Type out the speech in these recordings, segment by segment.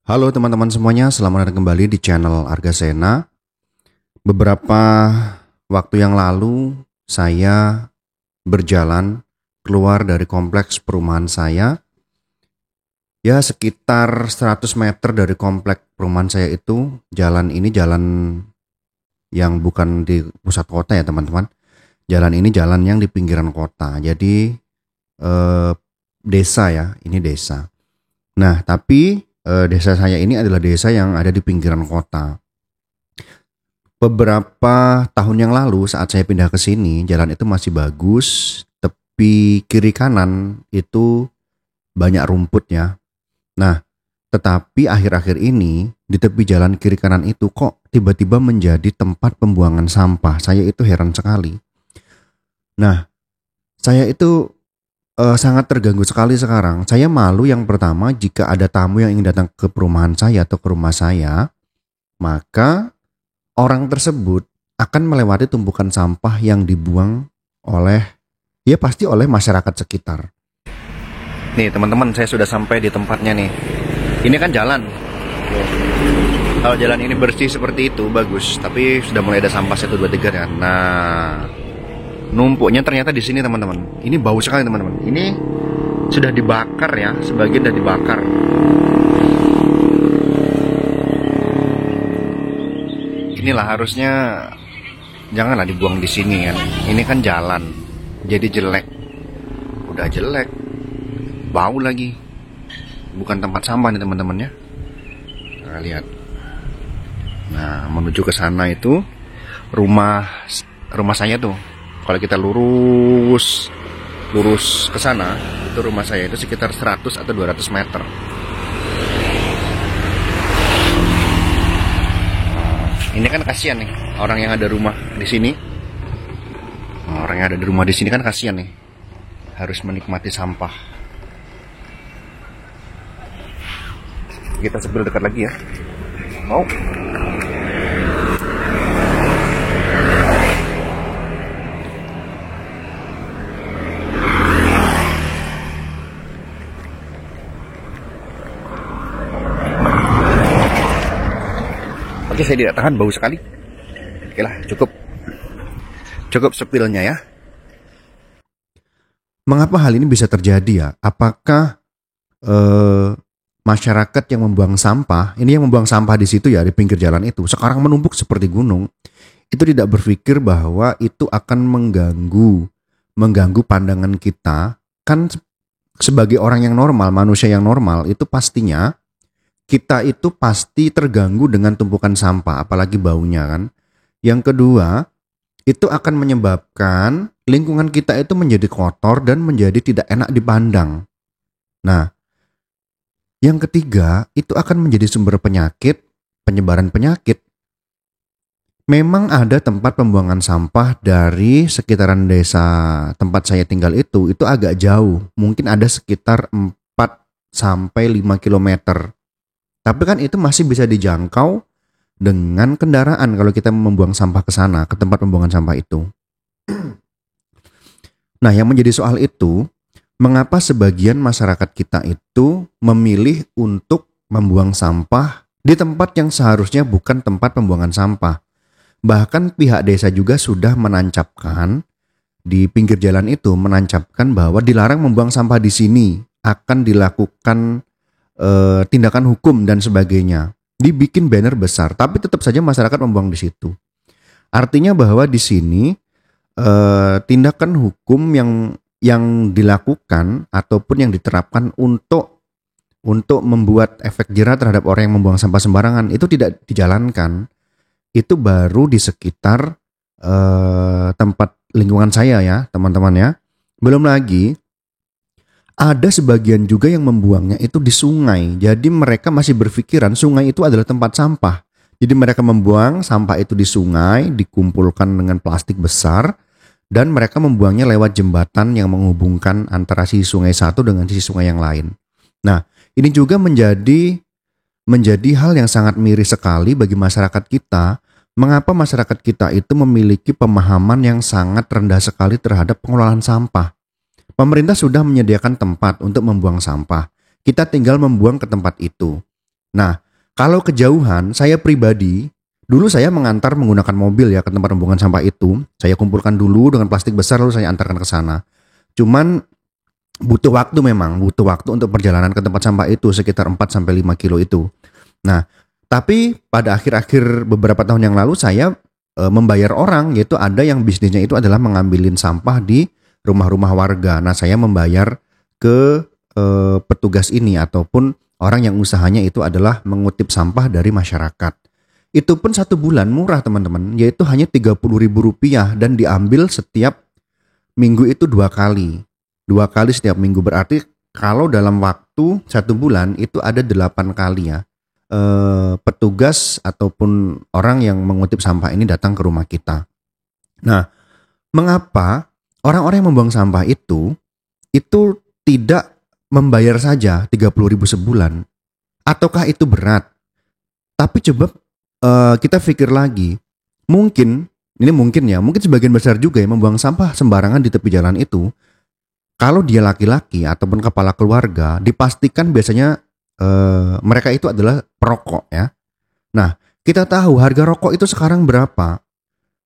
Halo teman-teman semuanya, selamat datang kembali di channel Argasena. Beberapa waktu yang lalu saya berjalan keluar dari kompleks perumahan saya. Ya sekitar 100 meter dari kompleks perumahan saya itu, jalan ini jalan yang bukan di pusat kota ya teman-teman. Jalan ini jalan yang di pinggiran kota. Jadi eh, desa ya, ini desa. Nah tapi desa saya ini adalah desa yang ada di pinggiran kota. Beberapa tahun yang lalu saat saya pindah ke sini, jalan itu masih bagus, tepi kiri kanan itu banyak rumputnya. Nah, tetapi akhir-akhir ini di tepi jalan kiri kanan itu kok tiba-tiba menjadi tempat pembuangan sampah. Saya itu heran sekali. Nah, saya itu sangat terganggu sekali sekarang. Saya malu yang pertama jika ada tamu yang ingin datang ke perumahan saya atau ke rumah saya, maka orang tersebut akan melewati tumpukan sampah yang dibuang oleh, ya pasti oleh masyarakat sekitar. Nih teman-teman, saya sudah sampai di tempatnya nih. Ini kan jalan. Kalau jalan ini bersih seperti itu bagus, tapi sudah mulai ada sampah 1 2 3 ya. Nah, numpuknya ternyata di sini teman-teman. Ini bau sekali teman-teman. Ini sudah dibakar ya, sebagian sudah dibakar. Inilah harusnya janganlah dibuang di sini kan. Ini kan jalan, jadi jelek. Udah jelek, bau lagi. Bukan tempat sampah nih teman-teman ya. Nah, lihat. Nah, menuju ke sana itu rumah saya tuh. Kalau kita lurus ke sana, itu rumah saya itu sekitar 100 atau 200 meter. Ini kan kasihan nih orang yang ada rumah di sini. Orang yang ada di rumah di sini kan kasihan nih, harus menikmati sampah. Kita sebelum dekat lagi ya. Mau? Oke, saya tidak tahan, bau sekali. Oke lah, cukup sepilnya ya. Mengapa hal ini bisa terjadi ya? Apakah masyarakat yang membuang sampah, ini yang membuang sampah di situ ya, di pinggir jalan itu, sekarang menumpuk seperti gunung, itu tidak berpikir bahwa itu akan mengganggu pandangan kita. Kan sebagai orang yang normal, manusia yang normal, itu pastinya kita itu pasti terganggu dengan tumpukan sampah, apalagi baunya kan. Yang kedua, itu akan menyebabkan lingkungan kita itu menjadi kotor dan menjadi tidak enak dipandang. Nah, yang ketiga, itu akan menjadi sumber penyakit, penyebaran penyakit. Memang ada tempat pembuangan sampah dari sekitaran desa tempat saya tinggal itu agak jauh. Mungkin ada sekitar 4 sampai 5 kilometer. Tapi kan itu masih bisa dijangkau dengan kendaraan kalau kita membuang sampah ke sana, ke tempat pembuangan sampah itu. Nah, yang menjadi soal itu, mengapa sebagian masyarakat kita itu memilih untuk membuang sampah di tempat yang seharusnya bukan tempat pembuangan sampah. Bahkan pihak desa juga sudah menancapkan di pinggir jalan itu, menancapkan bahwa dilarang membuang sampah di sini, akan dilakukan tindakan hukum dan sebagainya. Dibikin banner besar, tapi tetap saja masyarakat membuang di situ. Artinya bahwa di sini tindakan hukum yang dilakukan ataupun yang diterapkan untuk membuat efek jerah terhadap orang yang membuang sampah sembarangan itu tidak dijalankan. Itu baru di sekitar tempat lingkungan saya ya, teman-teman ya. Belum lagi ada sebagian juga yang membuangnya itu di sungai. Jadi mereka masih berpikiran sungai itu adalah tempat sampah. Jadi mereka membuang sampah itu di sungai, dikumpulkan dengan plastik besar, dan mereka membuangnya lewat jembatan yang menghubungkan antara sisi sungai satu dengan sisi sungai yang lain. Nah, ini juga menjadi hal yang sangat miris sekali bagi masyarakat kita. Mengapa masyarakat kita itu memiliki pemahaman yang sangat rendah sekali terhadap pengelolaan sampah. Pemerintah sudah menyediakan tempat untuk membuang sampah. Kita tinggal membuang ke tempat itu. Nah, kalau kejauhan, saya pribadi, dulu saya mengantar menggunakan mobil ya ke tempat pembuangan sampah itu. Saya kumpulkan dulu dengan plastik besar lalu saya antarkan ke sana. Cuman butuh waktu memang, butuh waktu untuk perjalanan ke tempat sampah itu sekitar 4 sampai 5 kilo itu. Nah, tapi pada akhir-akhir beberapa tahun yang lalu saya membayar orang, yaitu ada yang bisnisnya itu adalah mengambilin sampah di rumah-rumah warga. Nah, saya membayar ke petugas ini ataupun orang yang usahanya itu adalah mengutip sampah dari masyarakat. Itu pun 1 bulan murah teman-teman, yaitu hanya Rp30.000 dan diambil setiap minggu itu 2 kali. 2 kali setiap minggu, berarti kalau dalam waktu 1 bulan itu ada 8 kali ya. Petugas ataupun orang yang mengutip sampah ini datang ke rumah kita. Nah, mengapa orang-orang yang membuang sampah itu tidak membayar saja 30.000 sebulan? Ataukah itu berat? Tapi coba kita pikir lagi, mungkin sebagian besar juga yang membuang sampah sembarangan di tepi jalan itu, kalau dia laki-laki ataupun kepala keluarga, dipastikan biasanya mereka itu adalah perokok ya. Nah, kita tahu harga rokok itu sekarang berapa.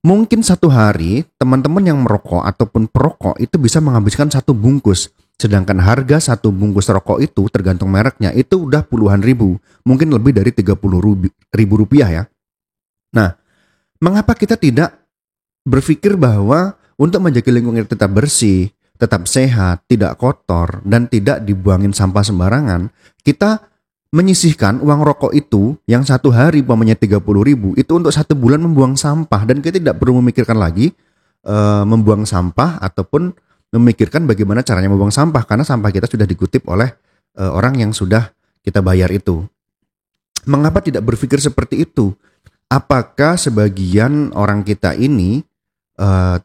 Mungkin satu hari teman-teman yang merokok ataupun perokok itu bisa menghabiskan 1 bungkus. Sedangkan harga 1 bungkus rokok itu tergantung mereknya itu udah puluhan ribu. Mungkin lebih dari Rp30.000 ya. Nah, mengapa kita tidak berpikir bahwa untuk menjaga lingkungan tetap bersih, tetap sehat, tidak kotor, dan tidak dibuangin sampah sembarangan, kita menyisihkan uang rokok itu yang 1 hari umpamanya 30.000 itu untuk 1 bulan membuang sampah, dan kita tidak perlu memikirkan lagi membuang sampah ataupun memikirkan bagaimana caranya membuang sampah karena sampah kita sudah dikutip oleh orang yang sudah kita bayar itu. Mengapa tidak berpikir seperti itu? Apakah sebagian orang kita ini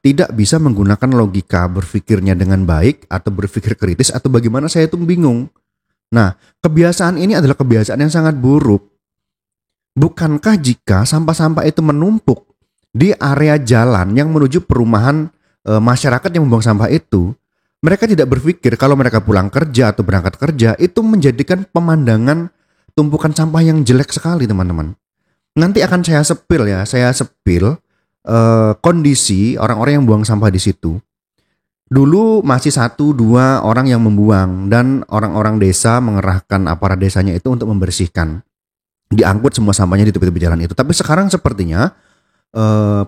tidak bisa menggunakan logika berpikirnya dengan baik atau berpikir kritis atau bagaimana, saya tuh bingung. Nah, kebiasaan ini adalah kebiasaan yang sangat buruk. Bukankah jika sampah-sampah itu menumpuk di area jalan yang menuju perumahan masyarakat yang membuang sampah itu, mereka tidak berpikir kalau mereka pulang kerja atau berangkat kerja itu menjadikan pemandangan tumpukan sampah yang jelek sekali teman-teman. Nanti akan saya sepil kondisi orang-orang yang buang sampah di situ. Dulu masih 1-2 orang yang membuang dan orang-orang desa mengerahkan aparat desanya itu untuk membersihkan. Diangkut semua sampahnya di tepi-tepi jalan itu. Tapi sekarang sepertinya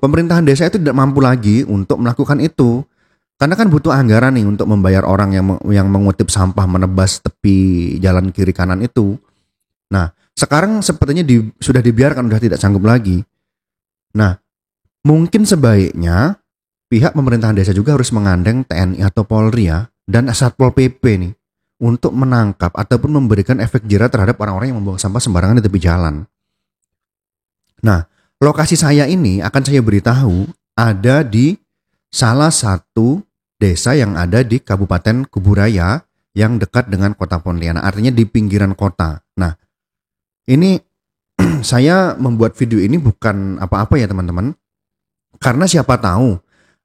pemerintahan desa itu tidak mampu lagi untuk melakukan itu. Karena kan butuh anggaran nih untuk membayar orang yang mengutip sampah menebas tepi jalan kiri kanan itu. Nah, sekarang sepertinya sudah dibiarkan, sudah tidak sanggup lagi. Nah, mungkin sebaiknya pihak pemerintahan desa juga harus mengandeng TNI atau Polri ya, dan Satpol PP nih untuk menangkap ataupun memberikan efek jera terhadap orang-orang yang membuang sampah sembarangan di tepi jalan. Nah, lokasi saya ini akan saya beritahu ada di salah satu desa yang ada di Kabupaten Kuburaya yang dekat dengan kota Pontianak, artinya di pinggiran kota. Nah, ini saya membuat video ini bukan apa-apa ya teman-teman, karena siapa tahu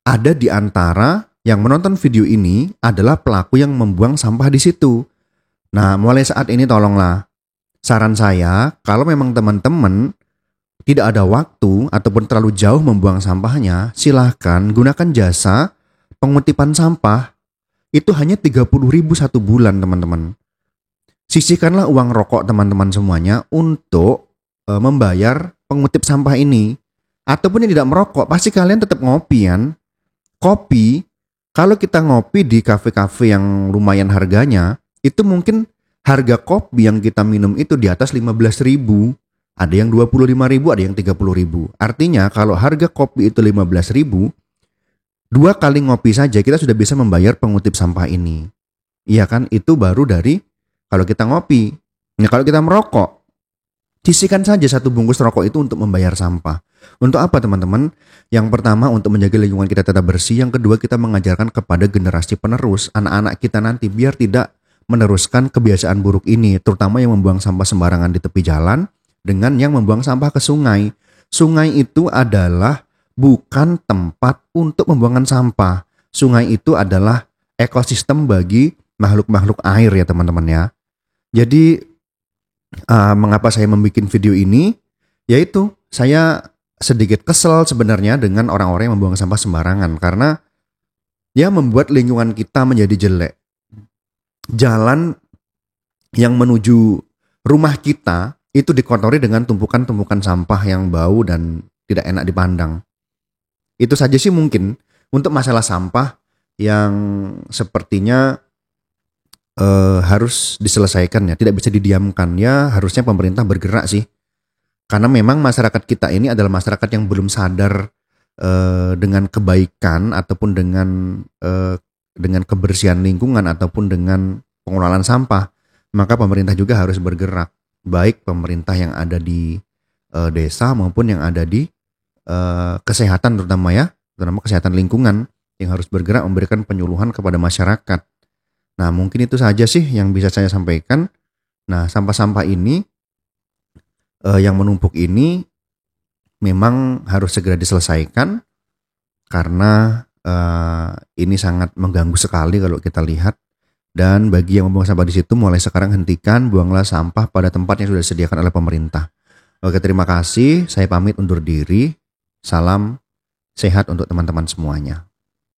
ada di antara yang menonton video ini adalah pelaku yang membuang sampah di situ. Nah, mulai saat ini tolonglah, saran saya, kalau memang teman-teman tidak ada waktu ataupun terlalu jauh membuang sampahnya, silahkan gunakan jasa pengutipan sampah. Itu hanya 30.000 1 bulan teman-teman. Sisihkanlah uang rokok teman-teman semuanya untuk membayar pengutip sampah ini. Ataupun yang tidak merokok, pasti kalian tetap ngopi kan. Kopi, kalau kita ngopi di kafe-kafe yang lumayan harganya, itu mungkin harga kopi yang kita minum itu di atas 15.000. Ada yang 25.000, ada yang 30.000. Artinya kalau harga kopi itu 15.000, 2 kali ngopi saja kita sudah bisa membayar pengutip sampah ini. Iya kan? Itu baru dari kalau kita ngopi. Nah, kalau kita merokok, sisihkan saja 1 bungkus rokok itu untuk membayar sampah. Untuk apa teman-teman? Yang pertama untuk menjaga lingkungan kita tetap bersih. Yang kedua kita mengajarkan kepada generasi penerus, anak-anak kita nanti biar tidak meneruskan kebiasaan buruk ini. Terutama yang membuang sampah sembarangan di tepi jalan dengan yang membuang sampah ke sungai. Sungai itu adalah bukan tempat untuk pembuangan sampah. Sungai itu adalah ekosistem bagi makhluk-makhluk air ya teman-teman ya. Jadi Mengapa saya membuat video ini? Yaitu saya sedikit kesel sebenarnya dengan orang-orang yang membuang sampah sembarangan karena ya membuat lingkungan kita menjadi jelek. Jalan yang menuju rumah kita itu dikotori dengan tumpukan-tumpukan sampah yang bau dan tidak enak dipandang. Itu saja sih mungkin untuk masalah sampah yang sepertinya harus diselesaikan ya, tidak bisa didiamkan ya, harusnya pemerintah bergerak sih. Karena memang masyarakat kita ini adalah masyarakat yang belum sadar dengan kebaikan ataupun dengan kebersihan lingkungan ataupun dengan pengelolaan sampah, maka pemerintah juga harus bergerak, baik pemerintah yang ada di desa maupun yang ada di kesehatan terutama kesehatan lingkungan yang harus bergerak memberikan penyuluhan kepada masyarakat. Nah, mungkin itu saja sih yang bisa saya sampaikan. Nah, sampah-sampah ini yang menumpuk ini memang harus segera diselesaikan karena ini sangat mengganggu sekali kalau kita lihat. Dan bagi yang membuang sampah di situ, mulai sekarang hentikan, buanglah sampah pada tempat yang sudah disediakan oleh pemerintah. Oke, terima kasih. Saya pamit undur diri. Salam sehat untuk teman-teman semuanya.